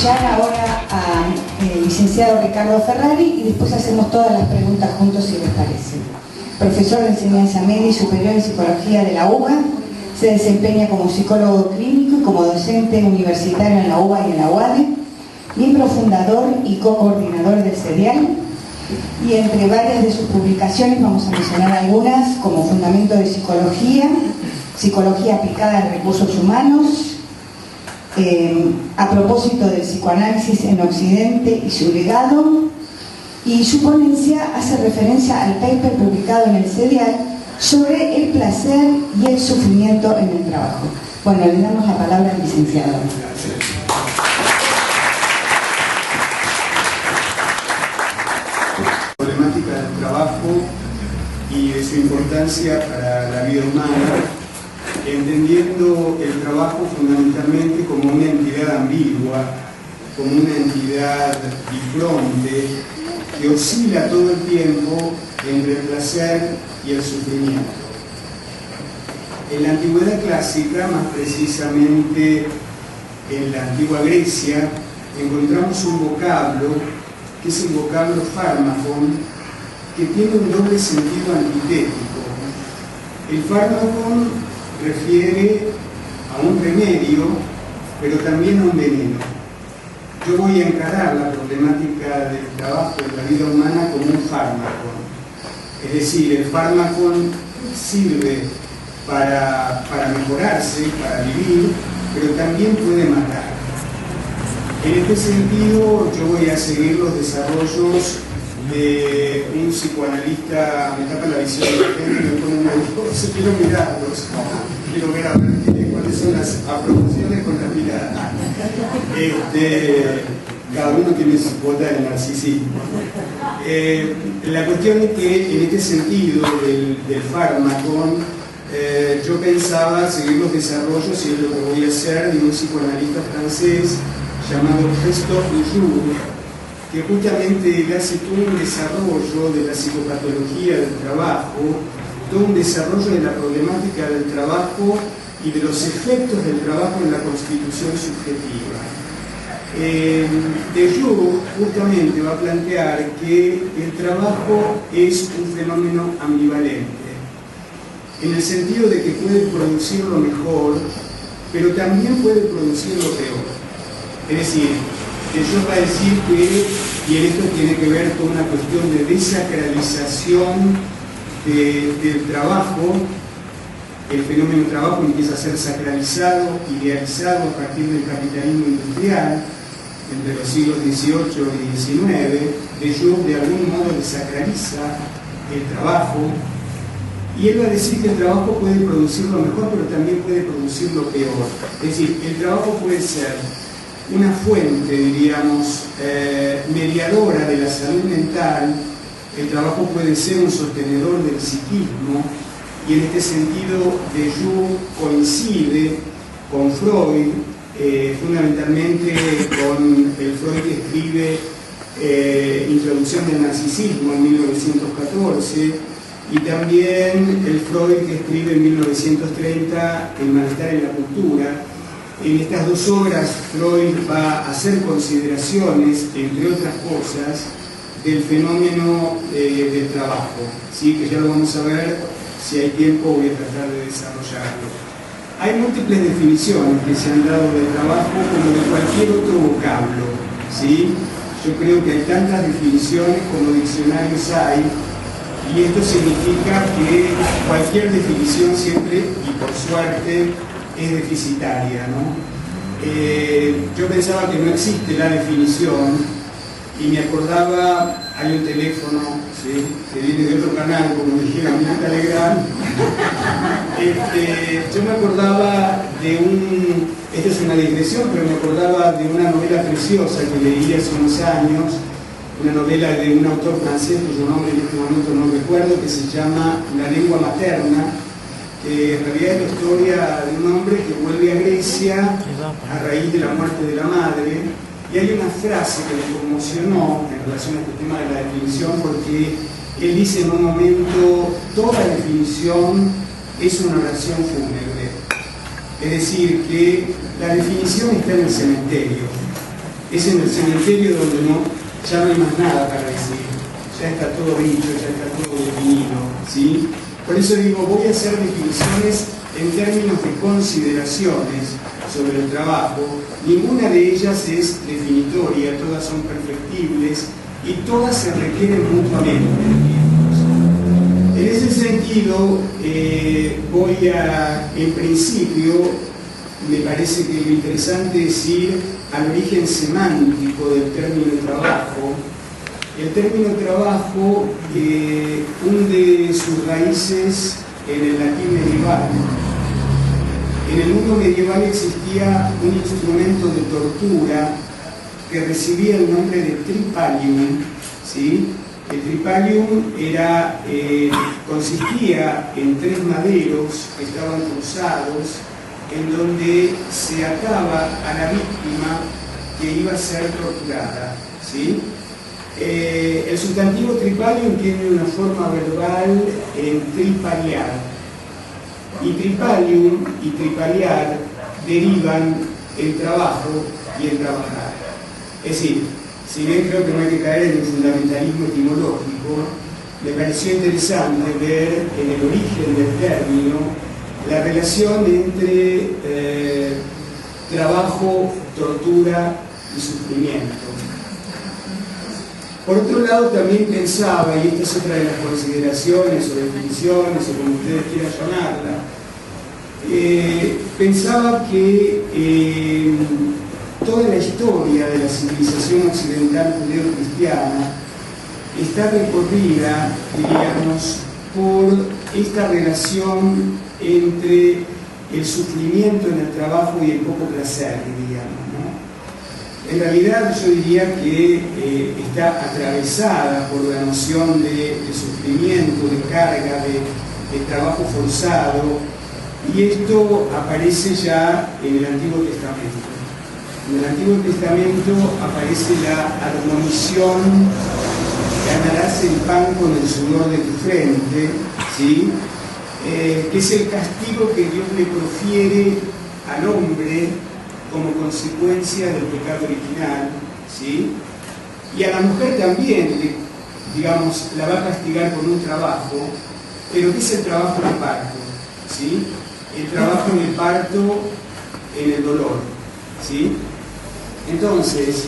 escuchar ahora al licenciado Ricardo Ferrari y después hacemos todas las preguntas juntos, si les parece. Profesor de enseñanza media y superior en psicología de la UBA, se desempeña como psicólogo clínico y como docente universitario en la UBA y en la UADE, miembro fundador y co-coordinador del CEDIAL, y entre varias de sus publicaciones vamos a mencionar algunas como Fundamento de Psicología, Psicología aplicada a recursos humanos, a propósito del psicoanálisis en Occidente y su legado, y su ponencia hace referencia al paper publicado en el CEDIAL sobre el placer y el sufrimiento en el trabajo. Bueno, le damos la palabra al licenciado. La problemática del trabajo y de su importancia para la vida humana, entendiendo el trabajo fundamentalmente como una entidad ambigua, como una entidad difronte, que oscila todo el tiempo entre el placer y el sufrimiento. En la antigüedad clásica, más precisamente en la antigua Grecia, encontramos un vocablo, que es el vocablo fármacon, que tiene un doble sentido antitético. El fármacon refiere a un remedio, pero también a un veneno. Yo voy a encarar la problemática del trabajo en la vida humana como un fármaco. Es decir, el fármaco sirve para mejorarse, para vivir, pero también puede matar. En este sentido, yo voy a seguir los desarrollos de un psicoanalista. Me tapa la visión de la gente y me pone nervioso. Quiero mirarlos, quiero ver a ver cuáles son las aproximaciones con la mirada. Cada uno tiene su cuota de narcisismo. La cuestión es que en este sentido del fármaco, yo pensaba seguir los desarrollos, y es lo que voy a hacer, de un psicoanalista francés llamado Christophe Dujour, que justamente hace todo un desarrollo de la psicopatología del trabajo, todo un desarrollo de la problemática del trabajo y de los efectos del trabajo en la constitución subjetiva. Dujour justamente va a plantear que el trabajo es un fenómeno ambivalente, en el sentido de que puede producir lo mejor, pero también puede producir lo peor. Es decir, Dujour va a decir que, y en esto tiene que ver con una cuestión de desacralización del trabajo, el fenómeno del trabajo empieza a ser sacralizado, idealizado a partir del capitalismo industrial, entre los siglos XVIII y XIX. Dujour de algún modo desacraliza el trabajo, y él va a decir que el trabajo puede producir lo mejor, pero también puede producir lo peor. Es decir, el trabajo puede ser una fuente, diríamos, mediadora de la salud mental. El trabajo puede ser un sostenedor del psiquismo, y en este sentido Dujour coincide con Freud, fundamentalmente con el Freud que escribe Introducción del narcisismo en 1914, y también el Freud que escribe en 1930 El malestar en la cultura. En estas dos obras Freud va a hacer consideraciones, entre otras cosas, del fenómeno del trabajo, ¿sí? Que ya lo vamos a ver, si hay tiempo voy a tratar de desarrollarlo. Hay múltiples definiciones que se han dado del trabajo como de cualquier otro vocablo, ¿sí? Yo creo que hay tantas definiciones como diccionarios hay, y esto significa que cualquier definición siempre, y por suerte, es deficitaria, ¿no? Yo pensaba que no existe la definición, y me acordaba, hay un teléfono, ¿sí?, que viene de otro canal, como dijera Mirta Legrand. Yo me acordaba de esta es una digresión, pero me acordaba de una novela preciosa que leí hace unos años, una novela de un autor francés cuyo nombre en este momento no recuerdo, que se llama La lengua materna, que en realidad es la historia de un hombre que vuelve a Grecia a raíz de la muerte de la madre, y hay una frase que me conmocionó en relación a este tema de la definición, porque él dice en un momento: toda definición es una oración fúnebre. Es decir, que la definición está en el cementerio. es en el cementerio donde ya no hay más nada para decir, ya está todo dicho, ya está todo definido, ¿sí? Por eso digo, voy a hacer definiciones en términos de consideraciones sobre el trabajo. Ninguna de ellas es definitoria, todas son perfectibles y todas se requieren mutuamente. En ese sentido, voy a, en principio, me parece que lo interesante es ir al origen semántico del término trabajo. El término trabajo hunde sus raíces en el latín medieval. En el mundo medieval existía un instrumento de tortura que recibía el nombre de tripalium, ¿sí? El tripalium consistía en 3 maderos que estaban cruzados, en donde se ataba a la víctima que iba a ser torturada, ¿sí? El sustantivo tripalium tiene una forma verbal en tripaliar, y tripalium y tripaliar derivan en trabajo y en trabajar. Es decir, si bien creo que no hay que caer en el fundamentalismo etimológico, me pareció interesante ver en el origen del término la relación entre trabajo, tortura y sufrimiento. Por otro lado, también pensaba, y esta es otra de las consideraciones o definiciones, o como ustedes quieran llamarla, pensaba que toda la historia de la civilización occidental judeo-cristiana está recorrida, diríamos, por esta relación entre el sufrimiento en el trabajo y el poco placer, diríamos, ¿no? En realidad yo diría que está atravesada por la noción de sufrimiento, de carga, de trabajo forzado, y esto aparece ya en el Antiguo Testamento. En el Antiguo Testamento aparece la admonición: ganarás el pan con el sudor de tu frente, ¿sí? Que es el castigo que Dios le profiere al hombre como consecuencia del pecado original, ¿sí? Y a la mujer también, digamos, la va a castigar con un trabajo, pero ¿qué es el trabajo de parto? ¿Sí? El trabajo en el parto, en el dolor, ¿sí? Entonces,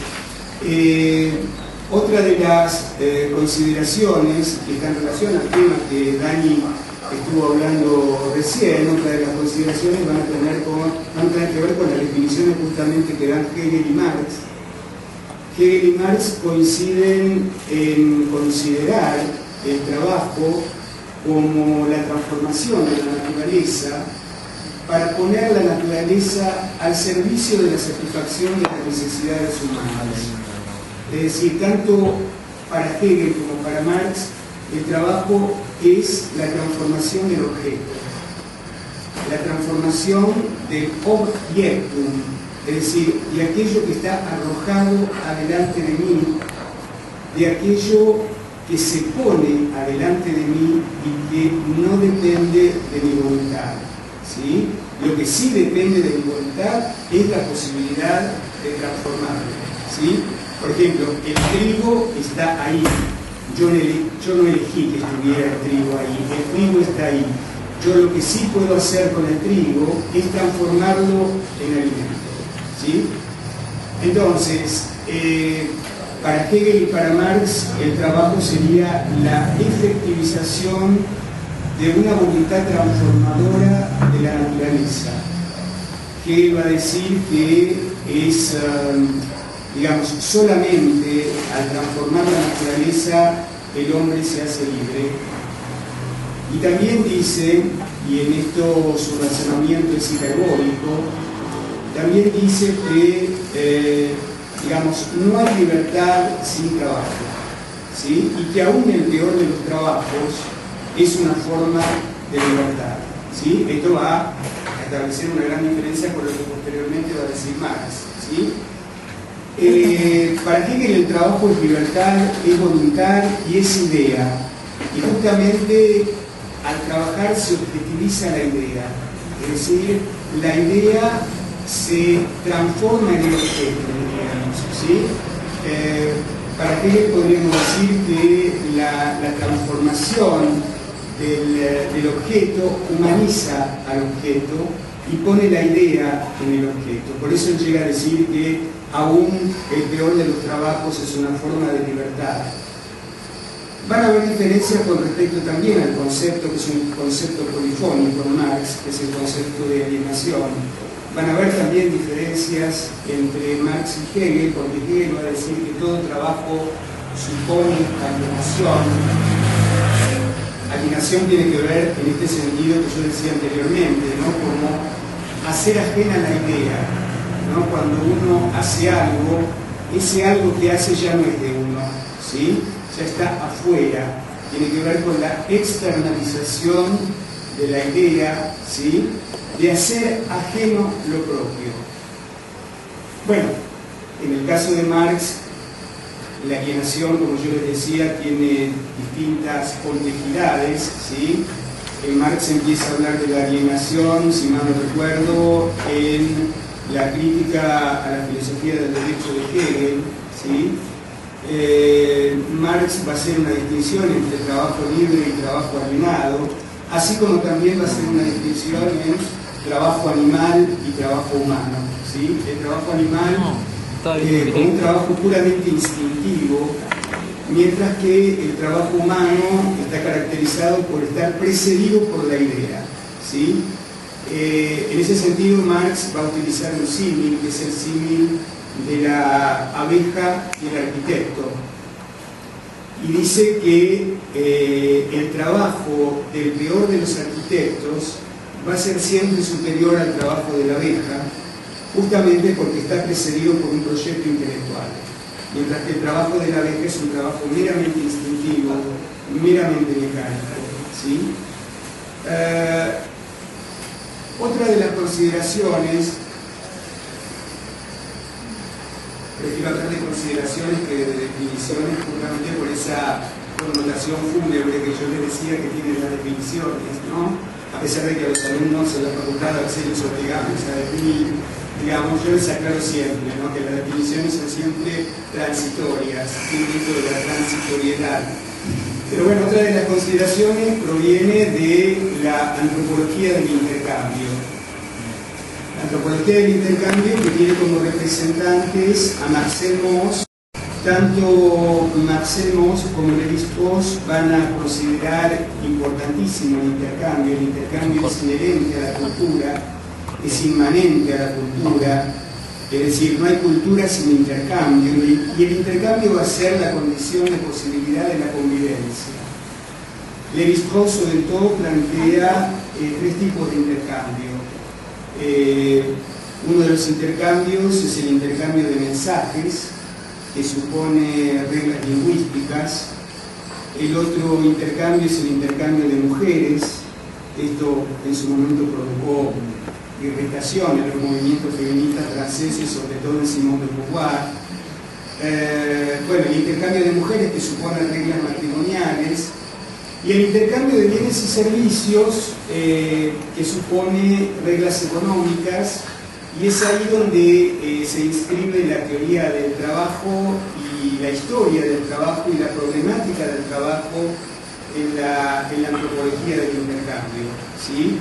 otra de las consideraciones que está en relación al tema que Dani estuvo hablando recién, otra de las consideraciones van a tener que ver con las definiciones justamente que dan Hegel y Marx. Hegel y Marx coinciden en considerar el trabajo como la transformación de la naturaleza para poner la naturaleza al servicio de la satisfacción de las necesidades humanas. Es decir, tanto para Hegel como para Marx, el trabajo es la transformación del objeto, la transformación del objetum, es decir, de aquello que está arrojado adelante de mí, de aquello que se pone adelante de mí y que no depende de mi voluntad, ¿sí? Lo que sí depende de mi voluntad es la posibilidad de transformarlo, ¿sí? Por ejemplo, el trigo está ahí. Yo no elegí que estuviera el trigo ahí, el trigo está ahí. Yo lo que sí puedo hacer con el trigo es transformarlo en alimento, ¿sí? Entonces, para Hegel y para Marx, el trabajo sería la efectivización de una voluntad transformadora de la naturaleza. Hegel va a decir que es, digamos, solamente al transformar la naturaleza el hombre se hace libre. Y también dice, y en esto su razonamiento es hiperbólico, también dice que, digamos, no hay libertad sin trabajo, ¿sí? Y que aún el peor de los trabajos es una forma de libertad, ¿sí? Esto va a establecer una gran diferencia con lo que posteriormente va a decir Marx, ¿sí? Para Hegel el trabajo es libertad, es voluntad y es idea. Y justamente al trabajar se objetiviza la idea, es decir, la idea se transforma en el objeto. digamos, ¿sí? Para Hegel podríamos decir que la transformación del objeto humaniza al objeto y pone la idea en el objeto. Por eso él llega a decir que aún el peor de los trabajos es una forma de libertad. Van a haber diferencias con respecto también al concepto, que es un concepto polifónico en Marx, que es el concepto de alienación. Van a haber también diferencias entre Marx y Hegel, porque Hegel va a decir que todo trabajo supone alienación. Alienación tiene que ver en este sentido que yo decía anteriormente, ¿no? Como hacer ajena la idea, ¿no? Cuando uno hace algo, ese algo que hace ya no es de uno, ¿sí? Ya está afuera, tiene que ver con la externalización de la idea, ¿sí? De hacer ajeno lo propio. Bueno, en el caso de Marx, la alienación, como yo les decía, tiene distintas complejidades, ¿sí? Marx empieza a hablar de la alienación, si mal no recuerdo, en la crítica a la filosofía del derecho de Hegel, ¿sí? Marx va a hacer una distinción entre trabajo libre y trabajo alienado, así como también va a hacer una distinción en trabajo animal y trabajo humano, ¿sí? El trabajo animal como un trabajo puramente instintivo, mientras que el trabajo humano está caracterizado por estar precedido por la idea, ¿sí? En ese sentido, Marx va a utilizar un símil, que es el símil de la abeja y el arquitecto, y dice que el trabajo del peor de los arquitectos va a ser siempre superior al trabajo de la abeja, justamente porque está precedido por un proyecto intelectual, mientras que el trabajo de la abeja es un trabajo meramente instintivo, meramente mecánico, ¿sí? Otra de las consideraciones, prefiero hablar de consideraciones que de definiciones, justamente por esa connotación fúnebre que yo les decía que tienen las definiciones, ¿no? A pesar de que a los alumnos en la facultad a veces les obligamos a definir, digamos, yo les aclaro siempre, ¿no? Que las definiciones son siempre transitorias, dentro de la transitoriedad. Pero bueno, otra de las consideraciones proviene de la antropología del intercambio. La antropología del intercambio que tiene como representantes a Marcel Mauss. Tanto Marcel Mauss como Lévi-Strauss van a considerar importantísimo el intercambio. El intercambio es inherente a la cultura, es inmanente a la cultura, es decir, no hay cultura sin intercambio, y el intercambio va a ser la condición de posibilidad de la convivencia. Lévi-Strauss sobre todo plantea tres tipos de intercambio. Uno de los intercambios es el intercambio de mensajes, que supone reglas lingüísticas. El otro intercambio es el intercambio de mujeres. Esto en su momento provocó irritación en los movimientos feministas franceses, sobre todo en Simone de Beauvoir. Bueno, el intercambio de mujeres, que supone reglas matrimoniales, y el intercambio de bienes y servicios, que supone reglas económicas, y es ahí donde se inscribe la teoría del trabajo y la historia del trabajo y la problemática del trabajo en la antropología del intercambio, ¿sí?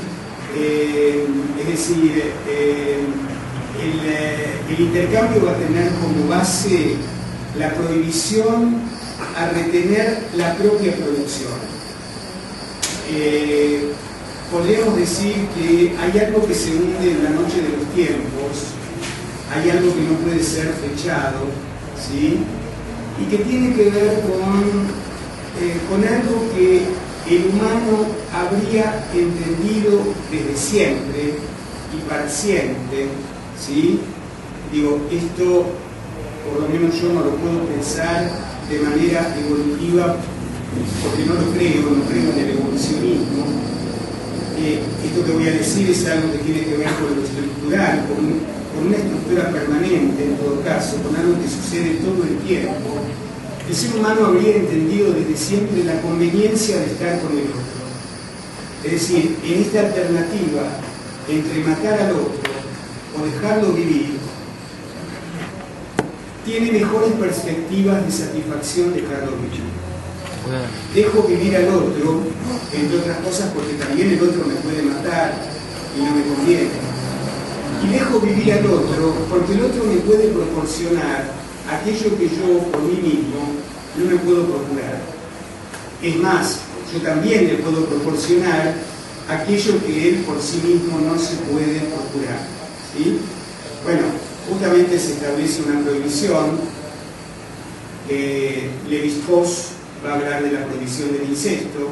Es decir, el intercambio va a tener como base la prohibición a retener la propia producción. Podríamos decir que hay algo que se hunde en la noche de los tiempos, hay algo que no puede ser fechado, ¿sí? Y que tiene que ver con algo que el humano habría entendido desde siempre y para siempre, ¿sí? Digo, esto por lo menos yo no lo puedo pensar de manera evolutiva, porque no creo en el evolucionismo. Esto que voy a decir es algo que tiene que ver con lo estructural, con una estructura permanente en todo caso, con algo que sucede todo el tiempo. El ser humano habría entendido desde siempre la conveniencia de estar con el otro. Es decir, en esta alternativa entre matar al otro o dejarlo vivir, tiene mejores perspectivas de satisfacción de cada uno. Dejo vivir al otro, entre otras cosas porque también el otro me puede matar y no me conviene. Y dejo vivir al otro porque el otro me puede proporcionar aquello que yo por mí mismo no me puedo procurar. Es más, yo también le puedo proporcionar aquello que él por sí mismo no se puede procurar. ¿Sí? Bueno, justamente se establece una prohibición. Lévi-Strauss va a hablar de la prohibición del incesto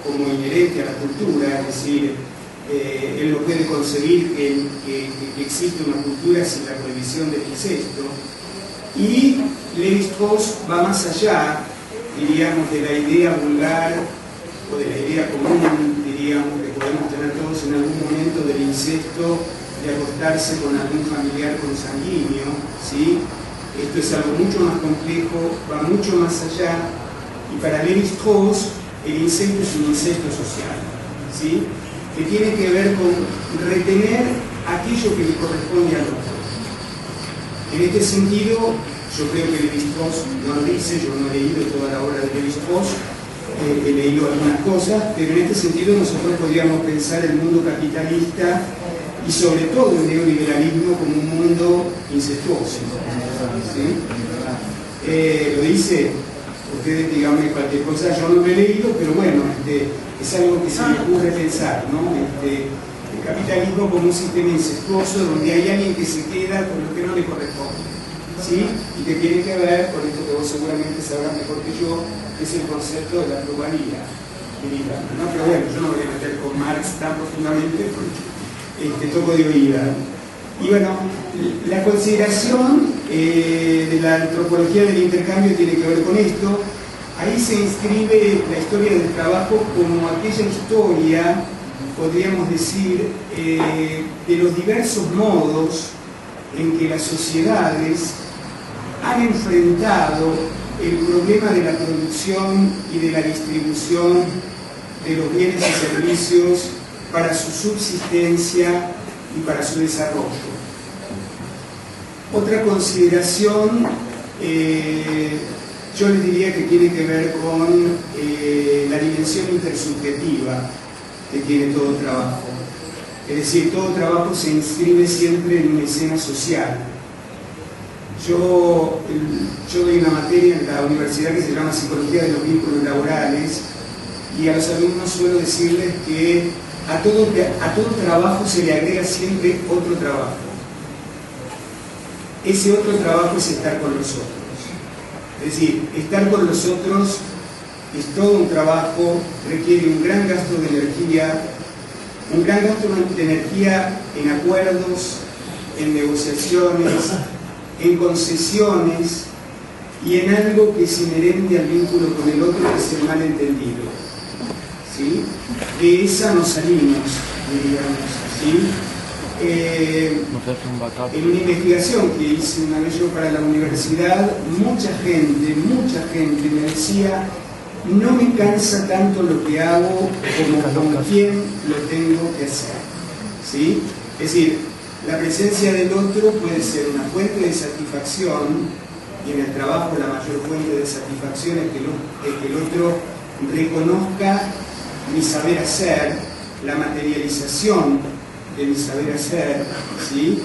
como inherente a la cultura, es decir, él no puede concebir que existe una cultura sin la prohibición del incesto. Y Lévi-Strauss va más allá, diríamos, de la idea vulgar o de la idea común, diríamos, que podemos tener todos en algún momento del incesto, de acostarse con algún familiar consanguíneo, ¿sí? Esto es algo mucho más complejo, va mucho más allá, y para Lévi-Strauss el incesto es un incesto social, ¿sí? Que tiene que ver con retener aquello que le corresponde al otro. En este sentido, yo creo que Lévi-Strauss no lo dice, yo no he leído toda la obra de Lévi-Strauss, he leído algunas cosas, pero en este sentido nosotros podríamos pensar el mundo capitalista y sobre todo el neoliberalismo como un mundo incestuoso. ¿Sí? Lo dice, ustedes díganme cualquier cosa, yo no lo he leído, pero bueno, es algo que se me ocurre pensar, ¿no? El capitalismo como un sistema incestuoso donde hay alguien que se queda con lo que no le corresponde, ¿sí? Y que tiene que ver con esto que vos seguramente sabrás mejor que yo, que es el concepto de la pluralidad, ¿no? Pero bueno, yo no me voy a meter con Marx tan profundamente porque toco de oída. Y bueno, la consideración de la antropología del intercambio tiene que ver con esto. Ahí se inscribe la historia del trabajo como aquella historia, podríamos decir, de los diversos modos en que las sociedades han enfrentado el problema de la producción y de la distribución de los bienes y servicios para su subsistencia y para su desarrollo. Otra consideración, yo les diría que tiene que ver con la dimensión intersubjetiva que tiene todo trabajo. Es decir, todo trabajo se inscribe siempre en una escena social. Yo doy una materia en la universidad que se llama Psicología de los Vínculos Laborales y a los alumnos suelo decirles que a todo trabajo se le agrega siempre otro trabajo. Ese otro trabajo es estar con los otros. Es decir, estar con los otros es todo un trabajo, requiere un gran gasto de energía, en acuerdos, en negociaciones, en concesiones y en algo que es inherente al vínculo con el otro, que es el malentendido. ¿Sí? De esa nos salimos, diríamos, ¿sí? En una investigación que hice una vez yo para la universidad, mucha gente me decía: no me cansa tanto lo que hago como con quién lo tengo que hacer, ¿sí? Es decir, la presencia del otro puede ser una fuente de satisfacción, y en el trabajo la mayor fuente de satisfacción es que el otro reconozca mi saber hacer, la materialización de mi saber hacer, ¿sí?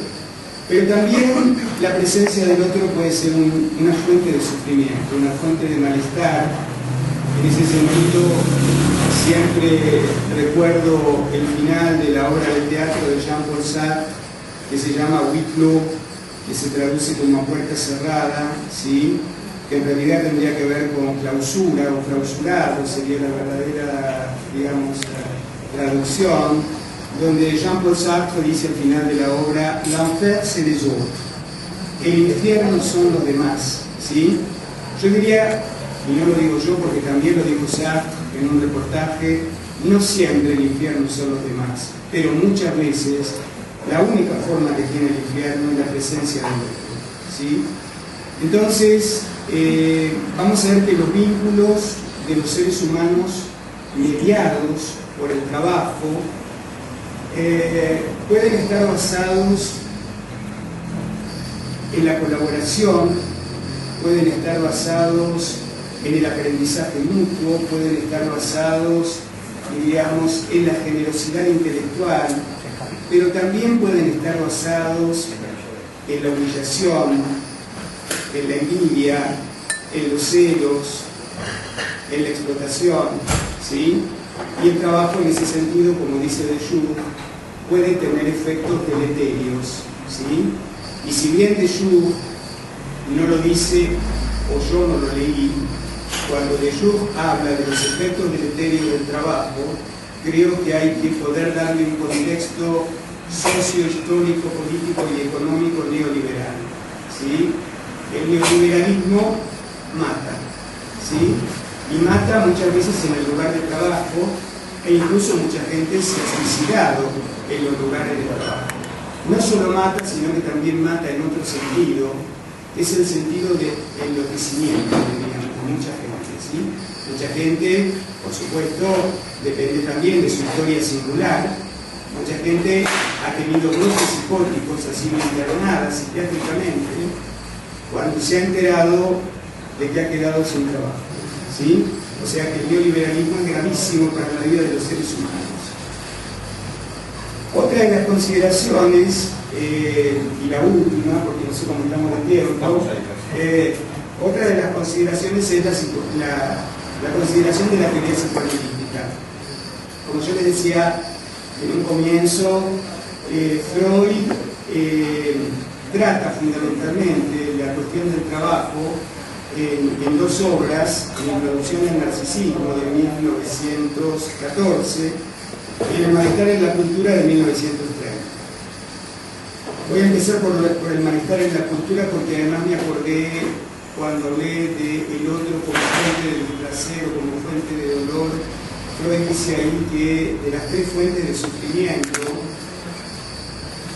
Pero también la presencia del otro puede ser una fuente de sufrimiento, una fuente de malestar. En ese sentido, siempre recuerdo el final de la obra de teatro de Jean-Paul Sartre, que se llama Huis clos, que se traduce como puerta cerrada, ¿sí? Que en realidad tendría que ver con clausura o clausurado, sería la verdadera, digamos, traducción, donde Jean-Paul Sartre dice al final de la obra: l'enfer c'est les autres, el infierno son los demás, ¿sí? Yo diría, y no lo digo yo porque también lo dijo Sartre en un reportaje, no siempre el infierno son los demás, pero muchas veces la única forma que tiene el infierno es la presencia del otro, ¿sí? Entonces, vamos a ver que los vínculos de los seres humanos mediados por el trabajo pueden estar basados en la colaboración, pueden estar basados en el aprendizaje mutuo, pueden estar basados, digamos, en la generosidad intelectual, pero también pueden estar basados en la humillación, en la envidia, en los celos, en la explotación, ¿sí? Y el trabajo en ese sentido, como dice de Jung, puede tener efectos deleterios, ¿sí? Y si bien de Jung no lo dice, o yo no lo leí, cuando de Jung habla de los efectos deleterios del trabajo, creo que hay que poder darle un contexto socio-histórico, político y económico neoliberal, ¿sí? El neoliberalismo mata, ¿sí? Y mata muchas veces en el lugar de trabajo, e incluso mucha gente se ha suicidado en los lugares de trabajo. No solo mata, sino que también mata en otro sentido, es el sentido de enloquecimiento, diríamos, de mucha gente, ¿sí? Mucha gente, por supuesto, depende también de su historia singular. Mucha gente ha tenido brotes psicóticos, ha sido internada psiquiátricamente, cuando se ha enterado de que ha quedado sin trabajo, ¿sí? O sea que el neoliberalismo es gravísimo para la vida de los seres humanos. Otra de las consideraciones, y la última, porque no sé cómo estamos de tiempo, otra de las consideraciones es la consideración de la teoría psicoanalítica. Como yo les decía en un comienzo, Freud trata fundamentalmente la cuestión del trabajo en dos obras, en Introducción al Narcisismo de 1914 y en El malestar en la cultura de 1930. Voy a empezar por el malestar en la cultura porque además me acordé cuando hablé del otro como fuente del placer o como fuente de dolor. Freud dice ahí que de las tres fuentes de sufrimiento,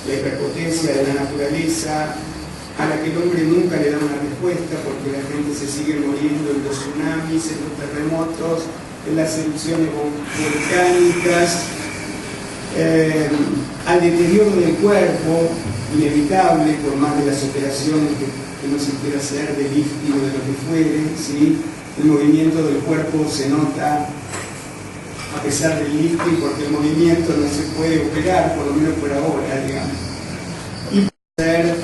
la hiperpotencia de la naturaleza, a la que el hombre nunca le da una respuesta porque la gente se sigue muriendo en los tsunamis, en los terremotos, en las erupciones volcánicas, al deterioro del cuerpo, inevitable por más de las operaciones que no se quiera hacer, de lifting o de lo que fuere, ¿sí? El movimiento del cuerpo se nota a pesar del lifting porque el movimiento no se puede operar, por lo menos por ahora, digamos. Y para ser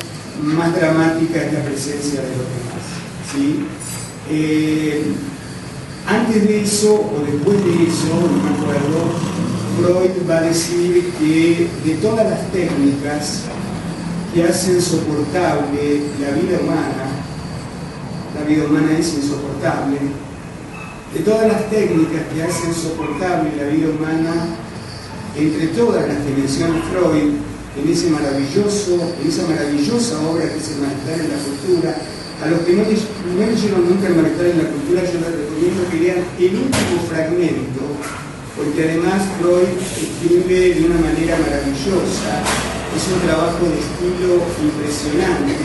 más dramática es la presencia de los demás, ¿sí? Antes de eso o después de eso, no me acuerdo, Freud va a decir que de todas las técnicas que hacen soportable la vida humana es insoportable. De todas las técnicas que hacen soportable la vida humana, entre todas las que menciona Freud, en esa maravillosa obra que es El malestar en la cultura, a los que no leyeron nunca El malestar en la cultura, yo les recomiendo que lean el último fragmento, porque además Freud escribe de una manera maravillosa, es un trabajo de estilo impresionante,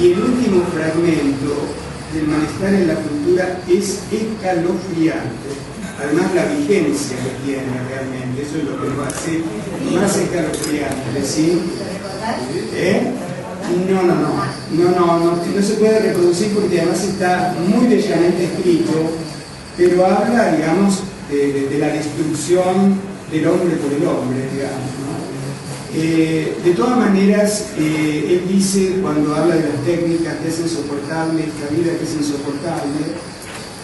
y el último fragmento del malestar en la cultura es escalofriante. Además la vigencia que tiene realmente, eso es lo que lo hace más escalofriante, ¿sí? No se puede reproducir porque además está muy bellamente escrito, pero habla, digamos, de la destrucción del hombre por el hombre, digamos, ¿no? De todas maneras, él dice, cuando habla de las técnicas que hacen soportable esta vida que es insoportable,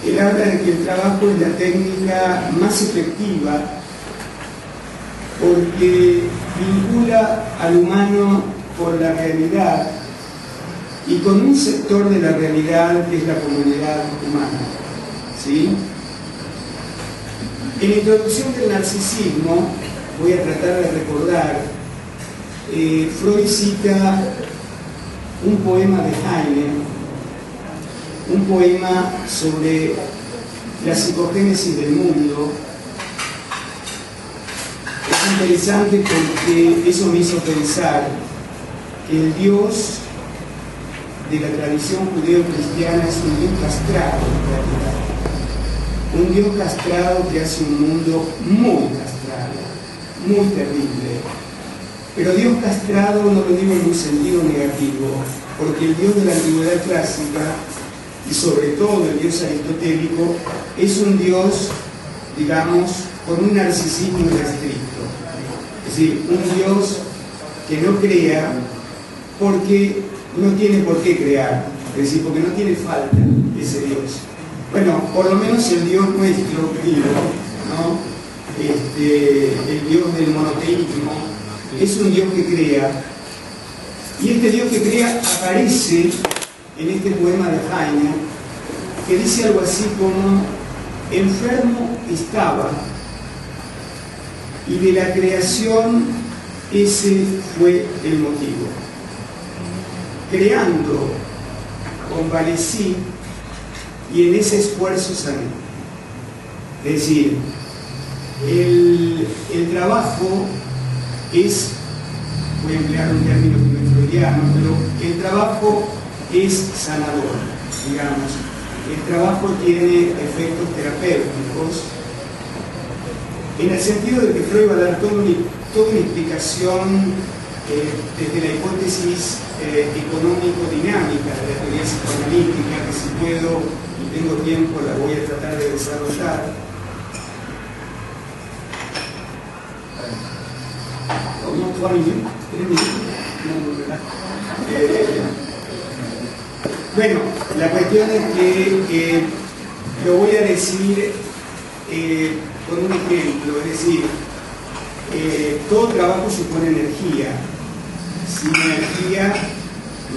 él habla de que el trabajo es la técnica más efectiva porque vincula al humano con la realidad y con un sector de la realidad que es la comunidad humana, ¿sí? En la introducción del narcisismo, voy a tratar de recordar, Freud cita un poema de Heine, un poema sobre la psicogénesis del mundo. Es interesante porque eso me hizo pensar que el Dios de la tradición judeo-cristiana es un Dios castrado, en realidad. Un Dios castrado que hace un mundo muy castrado, muy terrible. Pero Dios castrado no lo digo en un sentido negativo, porque el Dios de la antigüedad clásica y sobre todo el Dios aristotélico, es un Dios, digamos, con un narcisismo irrestricto. Es decir, un Dios que no crea porque no tiene por qué crear, es decir, porque no tiene falta ese Dios. Bueno, por lo menos el Dios nuestro, querido, ¿no? El Dios del monoteísmo, es un Dios que crea, y este Dios que crea aparece en este poema de Heine, que dice algo así como: enfermo estaba, y de la creación ese fue el motivo. Creando, convalecí, y en ese esfuerzo sané. Es decir, el trabajo es, voy a emplear un término que no es freudiano, pero el trabajo es sanador, digamos. El trabajo tiene efectos terapéuticos, en el sentido de que Freud va a dar toda una explicación desde la hipótesis económico-dinámica de la teoría psicoanalítica, que si puedo y tengo tiempo la voy a tratar de desarrollar. Bueno, la cuestión es que lo voy a decir con un ejemplo, es decir, todo trabajo supone energía. Sin energía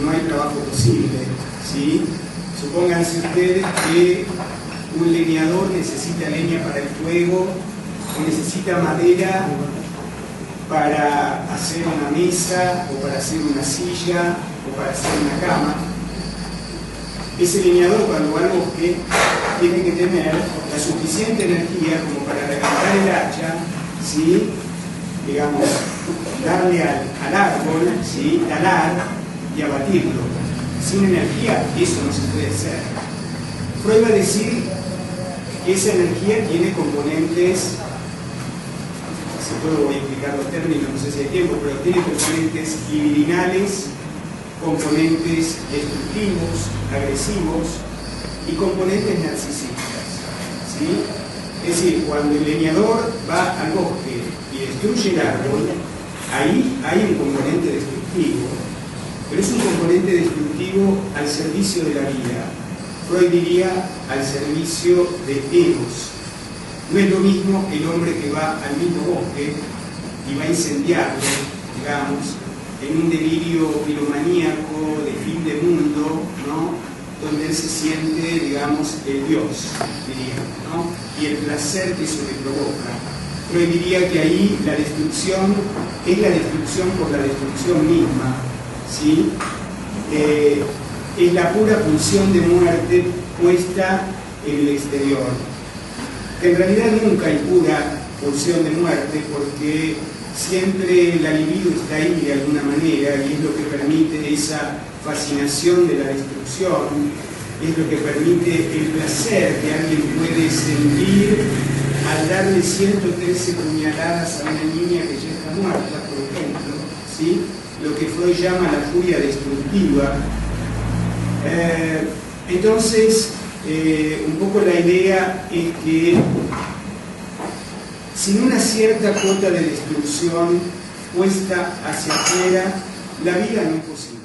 no hay trabajo posible, ¿sí? Supónganse ustedes que un leñador necesita leña para el fuego, o necesita madera para hacer una mesa, o para hacer una silla, o para hacer una cama. Ese leñador, cuando va al bosque, tiene que tener la suficiente energía como para levantar el hacha, ¿sí? Digamos, darle al árbol, ¿sí? Talar y abatirlo. Sin energía eso no se puede hacer. Freud va a decir que esa energía tiene componentes, si puedo voy a explicar los términos, no sé si hay tiempo, pero tiene componentes libidinales, componentes destructivos, agresivos y componentes narcisistas, ¿sí? Es decir, cuando el leñador va al bosque y destruye el árbol, ahí hay un componente destructivo, pero es un componente destructivo al servicio de la vida. Freud diría al servicio de Eros. No es lo mismo el hombre que va al mismo bosque y va a incendiarlo, digamos, en un delirio piromaníaco de fin de mundo, ¿no? Donde él se siente, digamos, el Dios, diría, ¿no? Y el placer que eso le provoca. Freud diría que ahí la destrucción es la destrucción por la destrucción misma, ¿sí? Es la pura pulsión de muerte puesta en el exterior. Que en realidad nunca hay pura pulsión de muerte, porque siempre la libido está ahí de alguna manera, y es lo que permite esa fascinación de la destrucción, es lo que permite el placer que alguien puede sentir al darle 113 puñaladas a una niña que ya está muerta, por ejemplo, ¿sí? Lo que Freud llama la furia destructiva. Entonces, un poco la idea es que sin una cierta cuota de destrucción puesta hacia afuera, la vida no es posible.